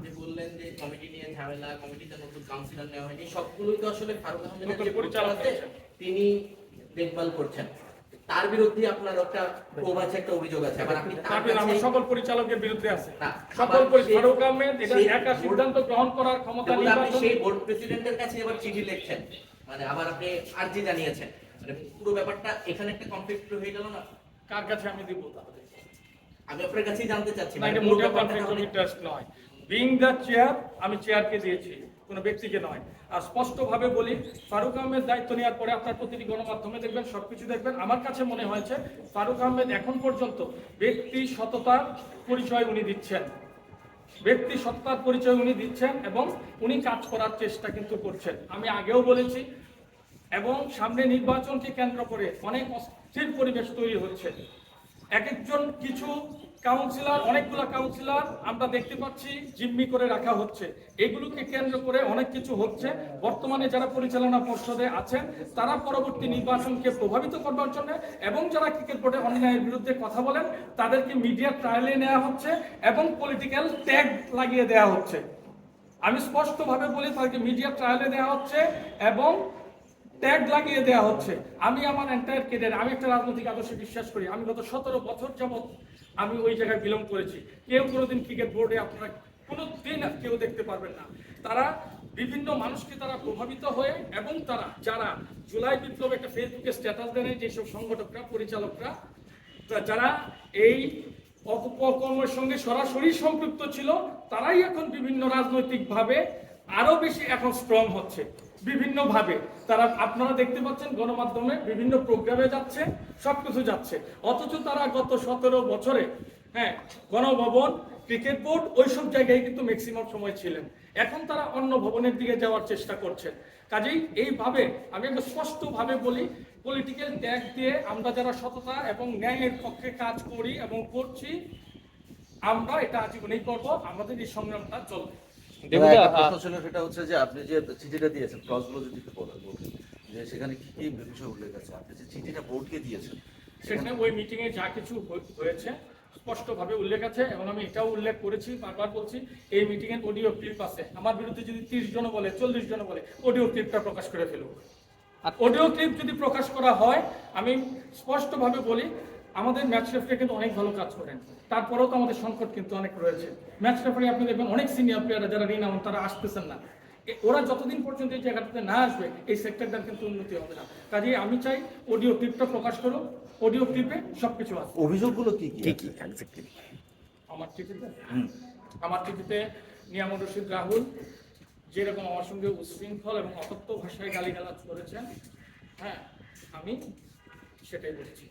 আপনি বললেন যে কমিটি নিয়ে ঝামেলা, কমিটিতে নতুন কাউন্সিলর নেওয়া হয়নি, সবগুলোই তো আসলে ফারুক আহমেদের যে পরিচালক তিনি দেখভাল করছেন। তার বিরুদ্ধে আপনার একটা ক্ষোভ আছে, একটা অভিযোগ আছে। আবার আপনি তার কাছে সকল পরিচালকের বিরুদ্ধে আছে না, সকল ফারুক আহমেদ এটা একা সিদ্ধান্ত গ্রহণ করার ক্ষমতা নেই। আপনি সেই বোর্ড প্রেসিডেন্টের কাছে এবার চিঠি লিখছেন, মানে আবার আপনি আর্জি জানিয়েছেন, মানে পুরো ব্যাপারটা এখানে একটা কনফ্লিক্ট হয়ে গেল না? কার কাছে আমি দিব তাহলে? আমি আপনার কাছেই জানতে চাচ্ছি। না, এটা মোটেও কনফ্লিক্ট অফ ইন্টারেস্ট নয়। বিং দ্য চেয়ার, আমি চেয়ারকে দিয়েছি, কোনো ব্যক্তিকে নয়। আর স্পষ্টভাবে বলি, ফারুক আহমেদ দায়িত্ব নেওয়ার পরে আপনার প্রতিটি গণমাধ্যমে দেখবেন, সবকিছু দেখবেন। আমার কাছে মনে হয়েছে ফারুক আহমেদ এখন পর্যন্ত ব্যক্তি সততার পরিচয় উনি দিচ্ছেন, ব্যক্তি সত্তার পরিচয় উনি দিচ্ছেন এবং উনি কাজ করার চেষ্টা কিন্তু করছেন। আমি আগেও বলেছি, এবং সামনে নির্বাচনকে কেন্দ্র করে অনেক অস্থির পরিবেশ তৈরি হচ্ছে। এক একজন কিছু কাউন্সিলর, অনেকগুলো কাউন্সিলর আমরা দেখতে পাচ্ছি জিম্মি করে রাখা হচ্ছে। এগুলোকে কেন্দ্র করে অনেক কিছু হচ্ছে। বর্তমানে যারা পরিচালনা পর্ষদে আছেন তারা পরবর্তী নির্বাচনকে প্রভাবিত করবার জন্য এবং যারা ক্রিকেট বোর্ডে অন্যায়ের বিরুদ্ধে কথা বলেন তাদেরকে মিডিয়া ট্রায়ালে নেওয়া হচ্ছে এবং পলিটিক্যাল ট্যাগ লাগিয়ে দেওয়া হচ্ছে। আমি স্পষ্টভাবে বলি, তাদেরকে মিডিয়া ট্রায়ালে নেওয়া হচ্ছে এবং ট্যাগ লাগিয়ে দেওয়া হচ্ছে। আমি আমার এন্টায়ার কেরিয়ার, আমি একটা রাজনৈতিক আদর্শে বিশ্বাস করি। আমি গত 17 বছর যাবৎ আমি ওই জায়গায় বিলং করেছি। কেউ কোনোদিন ক্রিকেট বোর্ডে আপনারা কোনোদিন কেউ দেখতে পারবেন না। তারা বিভিন্ন মানুষকে তারা প্রভাবিত হয়ে এবং তারা যারা জুলাই বিপ্লব একটা ফেসবুকে স্ট্যাটাস দেন, যেসব সংগঠকরা, পরিচালকরা যারা এই অপকর্মের সঙ্গে সরাসরি সম্পৃক্ত ছিল, তারাই এখন বিভিন্ন রাজনৈতিকভাবে আরো বেশি এখন স্ট্রং হচ্ছে বিভিন্নভাবে। তারা আপনারা দেখতে পাচ্ছেন গণমাধ্যমে বিভিন্ন প্রোগ্রামে যাচ্ছে, সবকিছু যাচ্ছে। অথচ তারা গত 17 বছরে গণভবন, ক্রিকেট বোর্ড ওইসব জায়গায় কিন্তু ম্যাক্সিমাম সময় ছিলেন। এখন তারা অন্য ভবনের দিকে যাওয়ার চেষ্টা করছেন। কাজেই এইভাবে আমি একটা স্পষ্টভাবে বলি, পলিটিক্যাল ট্যাগ দিয়ে আমরা যারা সততা এবং ন্যায়ের পক্ষে কাজ করি এবং করছি, আমরা এটা আজীবনেই করবো। আমাদের এই সংগ্রামটা চলবে। সেটা হচ্ছে যে আপনি যে চিঠিটা দিয়েছেন, ক্লজগুলো যদি বলেন যে সেখানে কি কি বিষয় উল্লেখ আছে, আপনি যে চিঠিটা বোর্ডকে দিয়েছেন সেখানে ওই মিটিং এ যা কিছু হয়েছে স্পষ্টভাবে উল্লেখ আছে এবং আমি এটাও উল্লেখ করেছি, বারবার বলছি, এই মিটিং এর অডিও ক্লিপ আছে। আমার বিরুদ্ধে যদি 30 জন বলে, 40 জন বলে, অডিও ক্লিপটা প্রকাশ করে ফেলুক। আর অডিও ক্লিপ যদি প্রকাশ করা হয়, আমি স্পষ্টভাবে বলি, আমাদের ম্যাচ রেফারি কিন্তু অনেক ভালো কাজ করেন, তারপরেও তো আমাদের সংকট কিন্তু অনেক রয়েছে। ম্যাচ রেফারি আপনি দেখবেন অনেক সিনিয়র প্লেয়াররা যারা রিনাউন, তারা আসতেছেন না। ওরা যতদিন পর্যন্ত এই জায়গাটাতে না আসবে, এই সেক্টরটার কিন্তু উন্নতি হবে না। কাজেই আমি চাই অডিও ক্লিপটা প্রকাশ করো, অডিও ক্লিপে সবকিছু আছে। অভিযোগগুলো কি কি? আমার চিঠিতে নিয়ামত রশিদ রাহুল যেরকম আমার সঙ্গে উচ্ছৃঙ্খল এবং অসত্য ভাষায় গালিগালাজ করেছেন, আমি সেটাই বলেছি।